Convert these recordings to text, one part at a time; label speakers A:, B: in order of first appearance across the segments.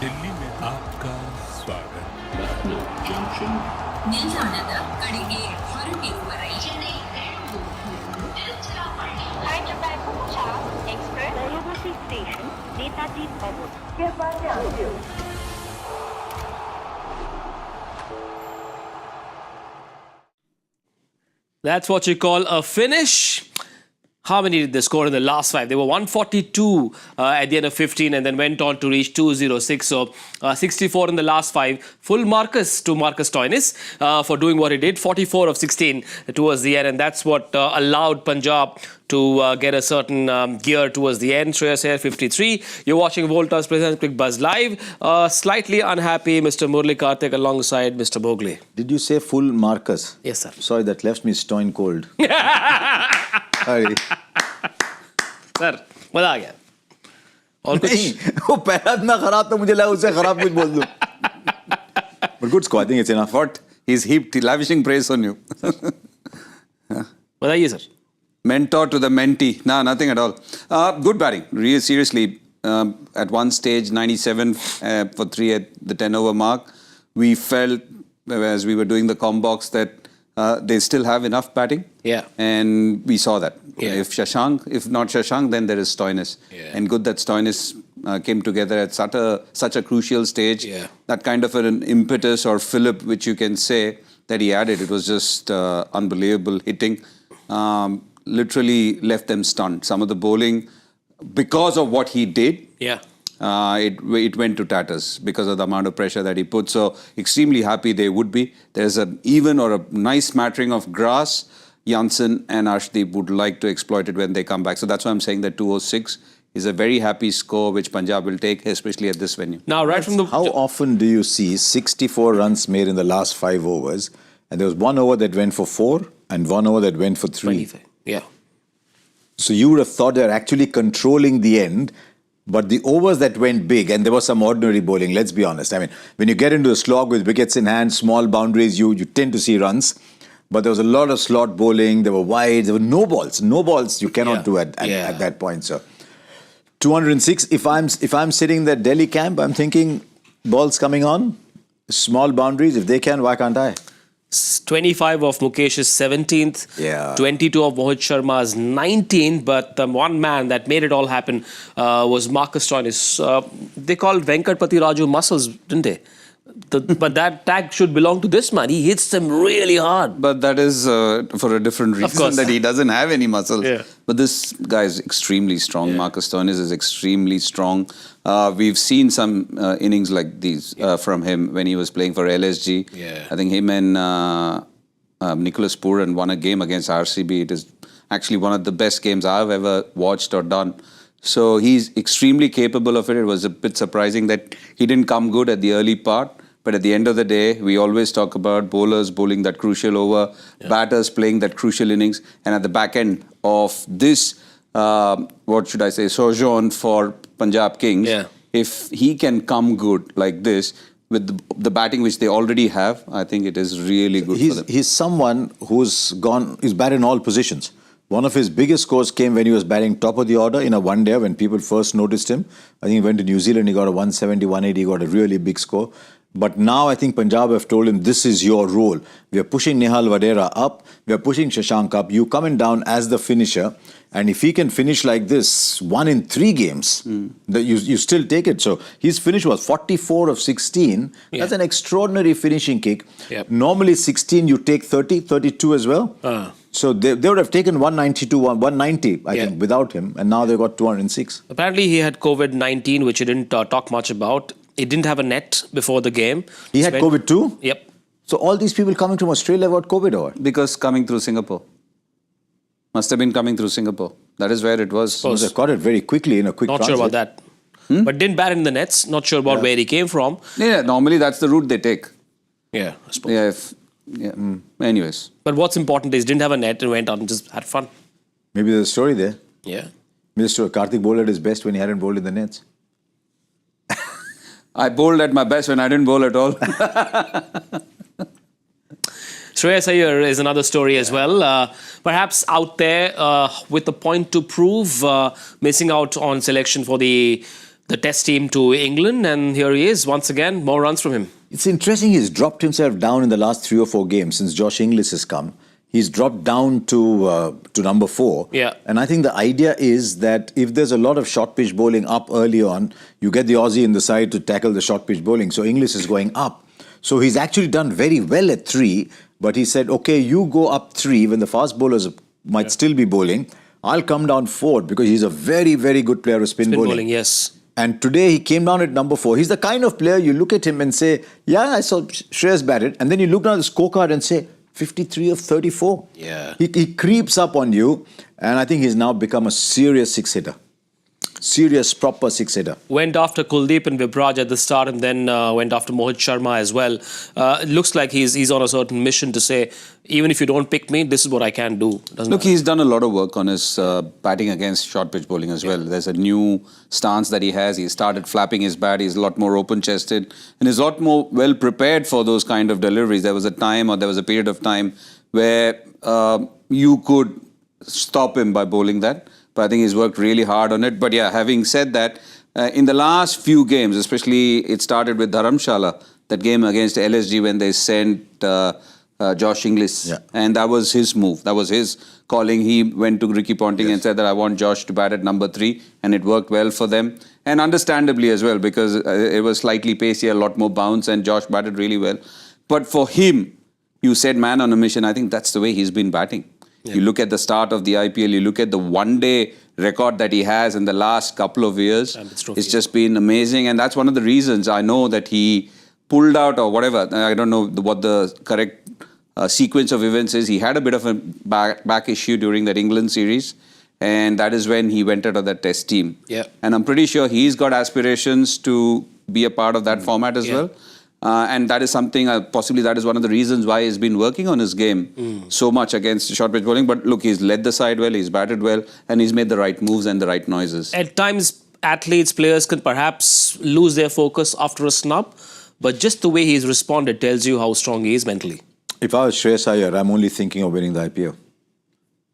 A: दिल्ली में आपका स्वागत.
B: Lucknow Junction.
C: ನಿಲ್ದಾಣದ ಕಡೆಗೆ ಹೊರಟಿರುವ ರೈಲು
D: Hyderabad Punjab Express University Station Netaji Bhavan. कृपया ध्यान दें.
E: That's what you call a finish. How many did they score in the last five? They were 142 at the end of 15 and then went on to reach 206. So 64 in the last five. Full Marcus to Marcus Stoinis for doing what he did. 44 of 16 towards the end. And that's what allowed Punjab to get a certain gear towards the end. Shreyas Iyer, 53. You're watching Voltas presents Cricbuzz live. Slightly unhappy Mr. Murali Kartik alongside Mr. Bhogle.
F: Did you say full Marcus?
E: Yes, sir.
F: Sorry, that left me stone cold. Sorry.
E: Sir, मजा आ गया. और कुछ?
F: नहीं, वो पहला इतना खराब तो मुझे लगा उससे खराब कुछ बोल दूं. But good score, I think it's enough.
G: What? He's heaped lavishing praise on you.
E: बताइए sir.
G: Mentor to the mentee. Nah, nothing at all. Good batting. Really, seriously, at one stage, 97 for 3 at the 10-over mark. We felt, as we were doing the com box, that they still have enough batting.
E: Yeah.
G: And we saw that.
E: Yeah.
G: If not Shashank, then there is Stoinis.
E: Yeah.
G: And good that Stoinis came together at such a crucial stage.
E: Yeah.
G: That kind of an impetus or fillip, which you can say that he added, it was just unbelievable hitting. Literally left them stunned. Some of the bowling, because of what he did,
E: Yeah.
G: it went to tatters because of the amount of pressure that he put. So extremely happy they would be. There's a nice smattering of grass. Janssen and Arshdeep would like to exploit it when they come back. So that's why I'm saying that 206 is a very happy score which Punjab will take, especially at this venue.
E: Now, right from the...
F: How often do you see 64 runs made in the last 5 overs and there was 1 over that went for 4 and 1 over that went for 3?
E: 25. Yeah.
F: So you would have thought they're actually controlling the end, but the overs that went big, and there was some ordinary bowling, let's be honest. I mean, when you get into a slog with wickets in hand, small boundaries, you tend to see runs. But there was a lot of slot bowling, there were wides, there were no balls. No balls you cannot do at that point, sir. 206, if I'm sitting in that Delhi camp, I'm thinking, balls coming on, small boundaries, if they can, why can't I?
E: 25 of Mukesh's 17th,
F: Yeah.
E: 22 of Mohit Sharma's 19th, but the one man that made it all happen was Marcus Stoinis. They called Venkatpati Raju muscles, didn't they? But that tag should belong to this man. He hits them really hard.
G: But that is for a different reason,
E: course.
G: that he doesn't have any muscles.
E: Yeah.
G: But this guy is extremely strong.
E: Yeah.
G: Marcus Stoinis is extremely strong. We've seen some innings like these from him when he was playing for LSG.
E: Yeah.
G: I think him and Nicholas Pooran won a game against RCB. It is actually one of the best games I've ever watched or done. So he's extremely capable of it. It was a bit surprising that he didn't come good at the early part. But at the end of the day, we always talk about bowlers bowling that crucial over, batters playing that crucial innings. And at the back end of this, sojourn for Punjab Kings, if he can come good like this, with the batting which they already have, I think it is really good for them.
F: He's someone who's batted in all positions. One of his biggest scores came when he was batting top of the order in a one-day when people first noticed him. I think he went to New Zealand, he got a 170, 180, he got a really big score. But now I think Punjab have told him, this is your role. We are pushing Nehal Vadera up, we are pushing Shashank up, you coming down as the finisher. And if he can finish like this, 1 in 3 games, you still take it. So his finish was 44 of 16. Yeah. That's an extraordinary finishing kick.
E: Yep.
F: Normally 16, you take 30, 32 as well. So they would have taken 192, 190, I think, without him. And now they got 206.
E: Apparently he had COVID-19, which he didn't talk much about. He didn't have a net before the game.
F: He had COVID too?
E: Yep.
F: So all these people coming from Australia got COVID or?
G: Because coming through Singapore. Must have been coming through Singapore. That is where it was.
F: They caught it very quickly in a quick
E: Not
F: transit.
E: sure about that. But didn't bat in the nets. Not sure about where he came from.
G: Yeah, normally that's the route they take.
E: Yeah, I suppose.
G: Anyways.
E: But what's important is didn't have a net and went out and just had fun.
F: Maybe there's a story there.
E: Yeah.
F: Maybe the story. Kartik bowled at his best when he hadn't bowled in the nets.
G: I bowled at my best when I didn't bowl at all.
E: Shreyas Iyer is another story as well. Perhaps out there with a point to prove, missing out on selection for the the test team to England, and here he is once again. More runs from him.
F: It's interesting, he's dropped himself down in the last 3 or 4 games since Josh Inglis has come. He's dropped down to number 4.
E: Yeah.
F: And I think the idea is that if there's a lot of short pitch bowling up early on, you get the Aussie in the side to tackle the short pitch bowling. So Inglis is going up. So he's actually done very well at 3, but he said, okay, you go up 3 when the fast bowlers might still be bowling. I'll come down 4 because he's a very, very good player of spin bowling.
E: Yes.
F: And today he came down at number 4. He's the kind of player you look at him and say, yeah, I saw Shreyas batted. And then you look down at the scorecard and say, 53 of 34.
E: Yeah.
F: He creeps up on you. And I think he's now become a serious 6-hitter. Serious, proper 6-hitter.
E: Went after Kuldeep and Vibraj at the start, and then went after Mohit Sharma as well. It looks like he's on a certain mission to say, even if you don't pick me, this is what I can do.
G: Look, he's done a lot of work on his batting against short pitch bowling as well. There's a new stance that he has. He started flapping his bat. He's a lot more open-chested and is a lot more well prepared for those kind of deliveries. There was a period of time where you could stop him by bowling that. But I think he's worked really hard on it. But yeah, having said that, in the last few games, especially it started with Dharamshala, that game against LSG when they sent Josh Inglis.
F: Yeah.
G: And that was his move. That was his calling. He went to Ricky Ponting and said that I want Josh to bat at number 3. And it worked well for them. And understandably as well, because it was slightly pacey, a lot more bounce, and Josh batted really well. But for him, you said man on a mission. I think that's the way he's been batting. Yeah. You look at the start of the IPL, you look at the one-day record that he has in the last couple of years. It's just been amazing. And that's one of the reasons I know that he pulled out or whatever. I don't know what the correct sequence of events is. He had a bit of a back issue during that England series. And that is when he went out of that test team.
E: Yeah.
G: And I'm pretty sure he's got aspirations to be a part of that format as well. And that is something, possibly that is one of the reasons why he's been working on his game so much against short pitch bowling. But look, he's led the side well, he's batted well, and he's made the right moves and the right noises.
E: At times, athletes, players can perhaps lose their focus after a snub, but just the way he's responded tells you how strong he is mentally.
F: If I was Shreyas Iyer, I'm only thinking of winning the IPL.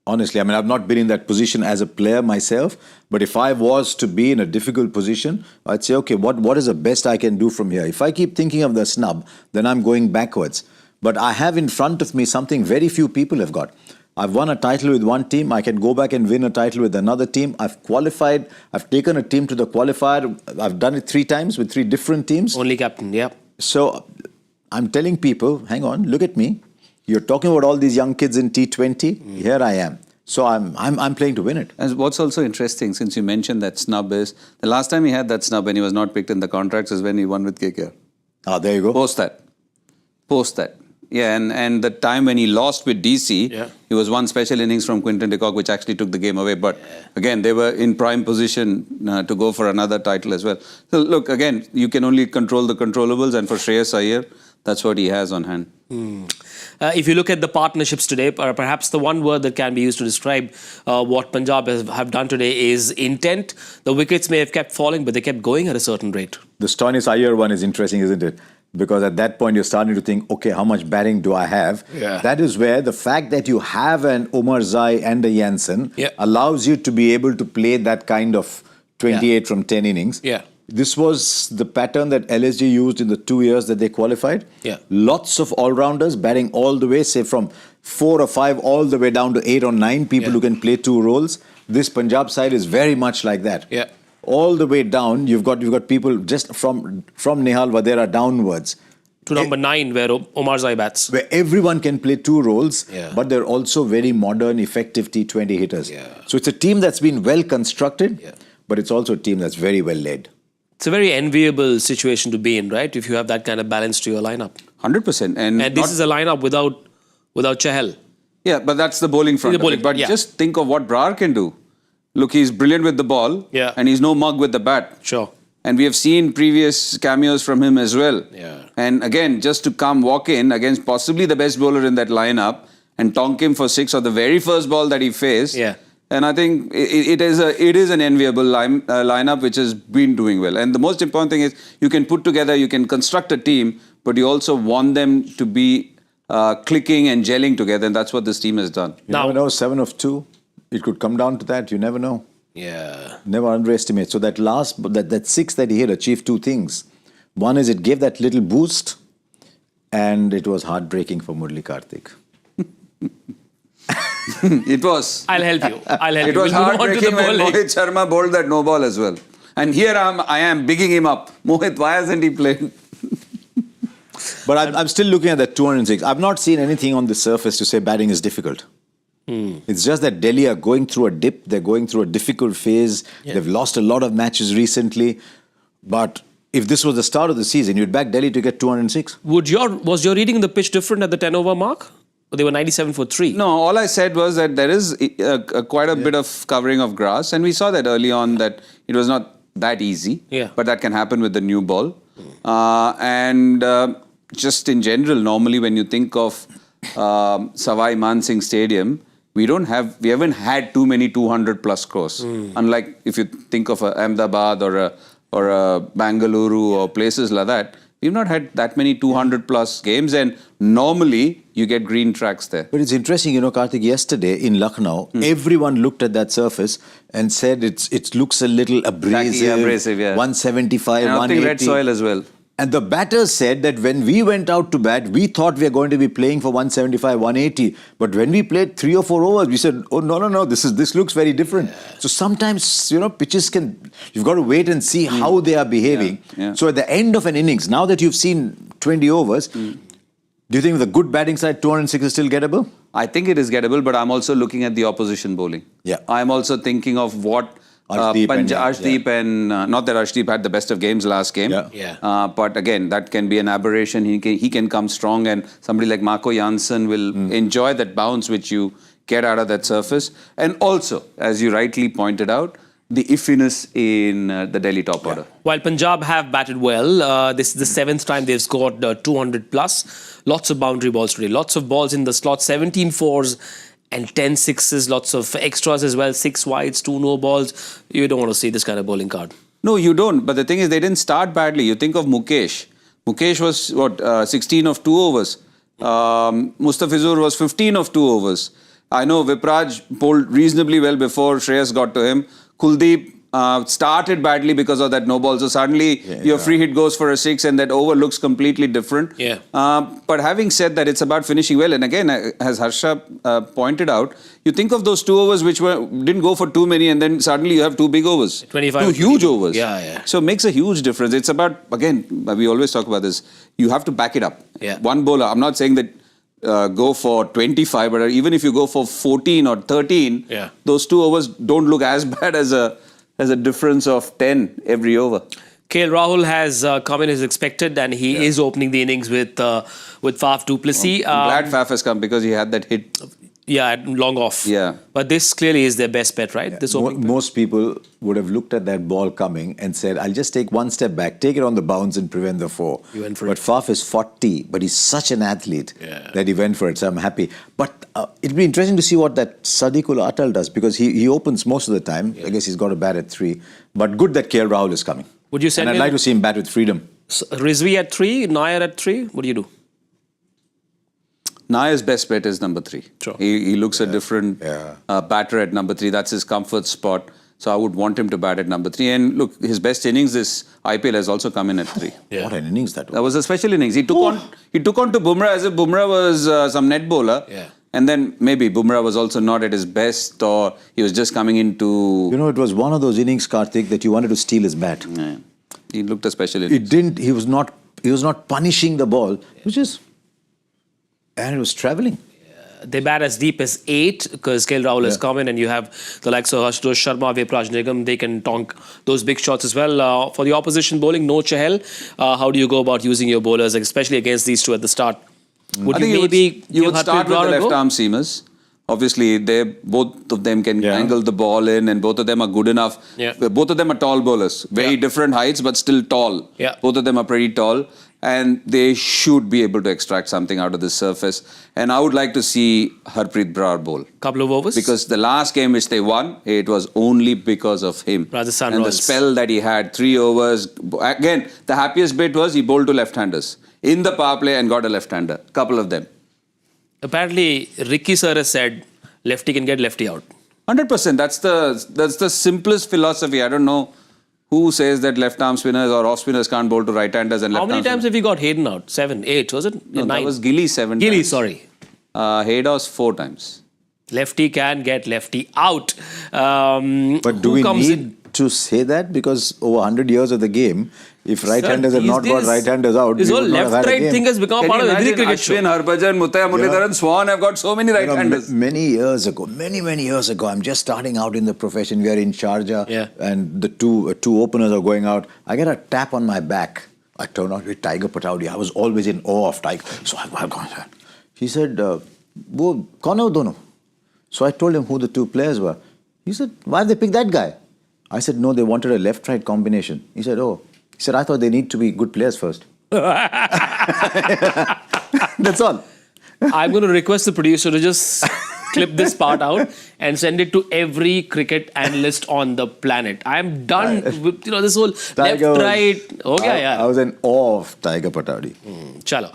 F: Honestly, I mean, I've not been in that position as a player myself, but if I was to be in a difficult position, I'd say, okay, what is the best I can do from here? If I keep thinking of the snub, then I'm going backwards. But I have in front of me something very few people have got. I've won a title with one team. I can go back and win a title with another team. I've qualified. I've taken a team to the qualifier. I've done it 3 times with 3 different teams.
E: Only captain, yeah.
F: So I'm telling people, hang on, look at me. You're talking about all these young kids in T20. Here I am. So I'm playing to win it.
G: And what's also interesting, since you mentioned that snub, is the last time he had that snub when he was not picked in the contracts is when he won with KKR.
F: Ah, there you go.
G: Post that. Yeah, and the time when he lost with DC, he was one special innings from Quinton de Kock, which actually took the game away. But again, they were in prime position to go for another title as well. So look, again, you can only control the controllables, and for Shreyas Iyer, that's what he has on hand.
E: If you look at the partnerships today, perhaps the one word that can be used to describe what Punjab have done today is intent. The wickets may have kept falling, but they kept going at a certain rate.
F: The Stoinis Iyer one is interesting, isn't it? Because at that point, you're starting to think, okay, how much batting do I have?
E: Yeah.
F: That is where the fact that you have an Omar Zai and a Jansen allows you to be able to play that kind of 28 from 10 innings.
E: Yeah.
F: This was the pattern that LSG used in the 2 years that they qualified.
E: Yeah.
F: Lots of all-rounders batting all the way, say from 4 or 5 all the way down to 8 or 9 people who can play 2 roles. This Punjab side is very much like that.
E: Yeah.
F: All the way down, you've got people just from Nehal Vadera downwards.
E: To number 9, where Omar Zai bats.
F: Where everyone can play 2 roles, but they're also very modern, effective T20 hitters. So it's a team that's been well constructed, but it's also a team that's very well led.
E: It's a very enviable situation to be in, right? If you have that kind of balance to your lineup.
G: 100%. And
E: this is a lineup without Chahal.
G: Yeah, but that's the bowling front. But just think of what Brar can do. Look, he's brilliant with the ball, and he's no mug with the bat.
E: Sure.
G: And we have seen previous cameos from him as well.
E: Yeah.
G: And again, just to walk in against possibly the best bowler in that lineup and tonk him for 6 on the very first ball that he faced.
E: Yeah.
G: And I think it is an enviable lineup which has been doing well. And the most important thing is you can put together, you can construct a team, but you also want them to be clicking and gelling together. And that's what this team has done.
F: You never know, 7 of 2. It could come down to that. You never know.
E: Yeah.
F: Never underestimate. So that six that he hit achieved two things. One is it gave that little boost, and it was heartbreaking for Murali Kartik.
G: It was.
E: I'll help you.
G: It was heartbreaking when Mohit Sharma bowled that no ball as well. And here I am bigging him up. Mohit, why hasn't he played?
F: But I'm still looking at that 206. I've not seen anything on the surface to say batting is difficult. It's just that Delhi are going through a dip. They're going through a difficult phase. Yeah. They've lost a lot of matches recently. But if this was the start of the season, you'd back Delhi to get 206.
E: Was your reading of the pitch different at the 10-over mark? Or they were 97 for 3?
G: No, all I said was that there is quite a bit of covering of grass. And we saw that early on that it was not that easy.
E: Yeah.
G: But that can happen with the new ball. Just in general, normally when you think of Savai Man Singh Stadium, we haven't had too many 200 plus scores. Unlike if you think of Ahmedabad or a Bangalore or places like that, we've not had that many 200 plus games, and normally you get green tracks there.
F: But it's interesting, Kartik, yesterday in Lucknow, everyone looked at that surface and said it looks a little abrasive,
G: yeah.
F: 175,
G: and
F: 180.
G: red soil as well.
F: And the batters said that when we went out to bat, we thought we were going to be playing for 175, 180. But when we played 3 or 4 overs, we said, oh, no, this looks very different. Yeah. So sometimes, pitches you've got to wait and see how they are behaving.
G: Yeah. Yeah.
F: So at the end of an innings, now that you've seen 20 overs, do you think with a good batting side, 206 is still gettable?
G: I think it is gettable, but I'm also looking at the opposition bowling.
F: Yeah.
G: I'm also thinking of what Arshdeep and not that Arshdeep had the best of games last game.
E: Yeah.
G: But again, that can be an aberration. He can come strong, and somebody like Marco Janssen will enjoy that bounce which you get out of that surface. And also, as you rightly pointed out, the iffiness in the Delhi top order.
E: While Punjab have batted well, this is the 7th time they've scored 200 plus. Lots of boundary balls today. Lots of balls in the slot. 17 fours. And 10 sixes, lots of extras as well, 6 wides, 2 no balls. You don't want to see this kind of bowling card.
G: No, you don't. But the thing is, they didn't start badly. You think of Mukesh. Mukesh was, 16 of 2 overs. Mustafizur was 15 of 2 overs. I know Vipraj bowled reasonably well before Shreyas got to him. Kuldeep started badly because of that no ball. So suddenly your free hit goes for a 6 and that over looks completely different.
E: Yeah.
G: But having said that, it's about finishing well. And again, as Harsha pointed out, you think of those 2 overs which didn't go for too many, and then suddenly you have 2 big overs.
E: 25.
G: 2 huge overs.
E: Yeah.
G: So it makes a huge difference. It's about, again, we always talk about this, you have to back it up.
E: Yeah.
G: One bowler, I'm not saying that go for 25, but even if you go for 14 or 13, those 2 overs don't look as bad as a difference of 10 every over.
E: KL Rahul has come in as expected, and he is opening the innings with Faf du Plessis.
G: I'm glad Faf has come because he had that hit.
E: Yeah, long off.
G: Yeah.
E: But this clearly is their best bet, right? This opening
F: Most people would have looked at that ball coming and said, I'll just take one step back, take it on the bounce and prevent the 4.
E: He went for
F: but
E: it.
F: Faf is 40, but he's such an athlete that he went for it, so I'm happy. But it'll be interesting to see what that Sadiqul Atal does, because he opens most of the time. I guess he's got a bat at 3. But good that KL Rahul is coming.
E: Would you send
F: And I'd like to see him bat with freedom.
E: Rizvi at 3, Nair at 3? What do you do?
G: Nair's best bet is number 3.
E: Sure.
G: He looks a different batter at number 3. That's his comfort spot. So I would want him to bat at number 3. And look, his best innings this IPL has also come in at 3.
F: What an innings that was.
G: That was a special innings. He took on to Bumrah as if Bumrah was some net bowler.
E: Yeah.
G: And then maybe Bumrah was also not at his best, or he was just coming into...
F: It was one of those innings, Kartik, that you wanted to steal his bat.
G: Yeah. He looked a special innings.
F: He was not punishing the ball, and it was travelling.
E: They bat as deep as 8 because KL Rahul has come in, and you have the likes of Ashutosh Sharma, Vipraj Nigam. They can tonk those big shots as well. For the opposition bowling, no Chahal. How do you go about using your bowlers, especially against these two at the start? Would you
G: would start with the left-arm seamers. Obviously, both of them can angle the ball in, and both of them are good enough.
E: Yeah.
G: Both of them are tall bowlers. Very different heights, but still tall.
E: Yeah.
G: Both of them are pretty tall, and they should be able to extract something out of this surface. And I would like to see Harpreet Brar bowl.
E: Couple of overs?
G: Because the last game which they won, it was only because of him.
E: Rajasthan
G: and
E: Royals.
G: the spell that he had, 3 overs. Again, the happiest bit was he bowled to left-handers in the power play and got a left-hander. Couple of them.
E: Apparently, Ricky Sir has said lefty can get lefty out.
G: 100%. That's the simplest philosophy. I don't know who says that left-arm spinners or off-spinners can't bowl to right-handers and
E: How
G: left-arm
E: many times have you got Hayden out? 7, 8, was it?
G: No,
E: 9.
G: that was Gilly 7
E: Gilly,
G: times.
E: sorry.
G: Haydos 4 times.
E: Lefty can get lefty out.
F: But do
E: who
F: we
E: comes
F: need
E: in?
F: to say that? Because over 100 years of the game, if right-handers have
E: these
F: not got
E: days,
F: right-handers out,
E: This
F: we
E: whole
F: would not have had a
E: left-right
F: game.
E: thing has become a
G: Can
E: part
G: you
E: of every
G: imagine
E: cricket show.
G: Ashwin, Harbhajan, Muttiah Muralidharan, Swan have got so many
F: You know,
G: right-handers.
F: many years ago, many years ago, I'm just starting out in the profession. We are in Sharjah,
E: Yeah.
F: and the two openers are going out. I get a tap on my back. I turn out with Tiger Pataudi. I was always in awe of Tiger. So I've gone there. He said, "Wo kaun hai wo dono?" So I told him who the two players were. He said, "Why have they picked that guy?" I said, "No, they wanted a left-right combination." He said, "Oh." He said, "I thought they need to be good players first." That's all.
E: I'm going to request the producer to just clip this part out and send it to every cricket analyst on the planet. I'm done with this whole
F: Tiger
E: left,
F: was-
E: right. Okay,
F: I was in awe of Tiger Pataudi.
E: Chalo.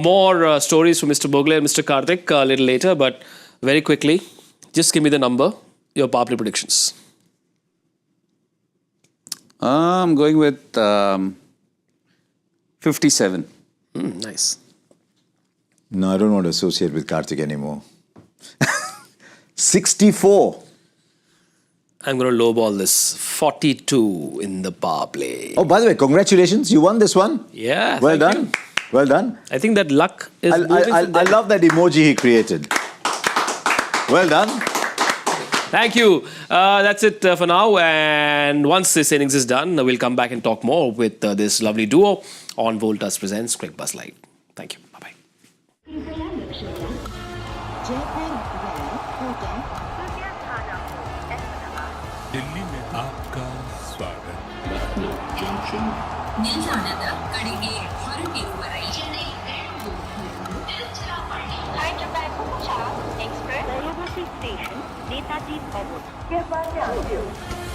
E: More stories from Mr. Bhogle and Mr. Kartik a little later, but very quickly, just give me the number, your power play predictions.
G: I'm going with 57.
E: Nice.
F: No, I don't want to associate with Kartik anymore. 64.
E: I'm going to lowball this. 42 in the power play.
F: Oh, by the way, congratulations. You won this one.
E: Yeah.
F: Well
E: thank
F: done.
E: you.
F: Well done.
E: I think that luck is moving from
F: I
E: there.
F: love that emoji he created. Well done.
E: Thank you. That's it for now. And once this innings is done, we'll come back and talk more with this lovely duo on Voltas Presents Cricbuzz Live. Thank you. Bye-bye.
A: Delhi में आपका स्वागत
B: Lucknow Junction.
C: ನಿಲ್ದಾಣದ ಕಡೆಗೆ ಹೊರಟಿರುವವರೇ
D: Hyderabad Punjab Express Rayagati Station, Netaji Bhavan.